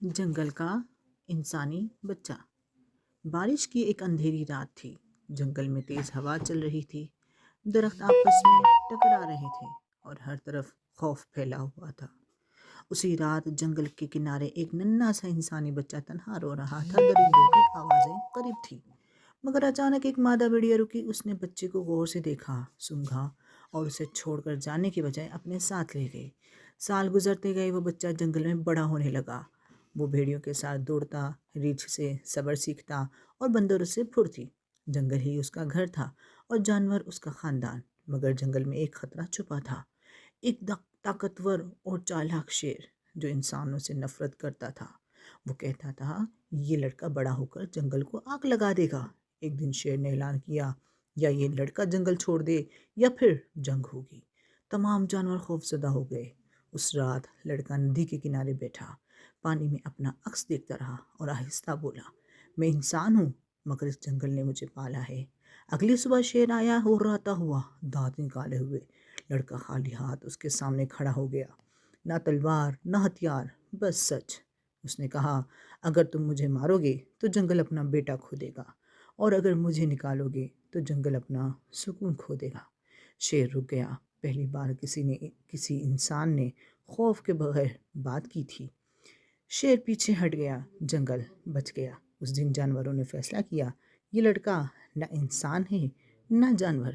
جنگل کا انسانی بچہ۔ بارش کی ایک اندھیری رات تھی۔ جنگل میں تیز ہوا چل رہی تھی، درخت آپس میں ٹکرا رہے تھے اور ہر طرف خوف پھیلا ہوا تھا۔ اسی رات جنگل کے کنارے ایک ننھا سا انسانی بچہ تنہا رو رہا تھا۔ درندوں کی آوازیں قریب تھی، مگر اچانک ایک مادہ بھیڑیا رکی۔ اس نے بچے کو غور سے دیکھا، سونگھا اور اسے چھوڑ کر جانے کے بجائے اپنے ساتھ لے گئی۔ سال گزرتے گئے، وہ بچہ جنگل میں بڑا ہونے لگا۔ وہ بھیڑیوں کے ساتھ دوڑتا، ریچھ سے صبر سیکھتا اور بندروں سے پھرتی۔ جنگل ہی اس کا گھر تھا اور جانور اس کا خاندان۔ مگر جنگل میں ایک خطرہ چھپا تھا، ایک طاقتور اور چالاک شیر جو انسانوں سے نفرت کرتا تھا۔ وہ کہتا تھا، یہ لڑکا بڑا ہو کر جنگل کو آگ لگا دے گا۔ ایک دن شیر نے اعلان کیا، یا یہ لڑکا جنگل چھوڑ دے یا پھر جنگ ہوگی۔ تمام جانور خوف زدہ ہو گئے۔ اس رات لڑکا ندی کے کنارے بیٹھا، پانی میں اپنا عکس دیکھتا رہا اور آہستہ بولا، میں انسان ہوں مگر اس جنگل نے مجھے پالا ہے۔ اگلی صبح شیر آیا، ہورراتا ہوا، دانت نکالے ہوئے۔ لڑکا خالی ہاتھ اس کے سامنے کھڑا ہو گیا، نہ تلوار نہ ہتھیار، بس سچ۔ اس نے کہا، اگر تم مجھے مارو گے تو جنگل اپنا بیٹا کھو دے گا، اور اگر مجھے نکالو گے تو جنگل اپنا سکون کھو دے گا۔ شیر رک گیا۔ پہلی بار کسی انسان نے خوف کے بغیر بات کی تھی۔ شیر پیچھے ہٹ گیا، جنگل بچ گیا۔ اس دن جانوروں نے فیصلہ کیا، یہ لڑکا نہ انسان ہے نہ جانور،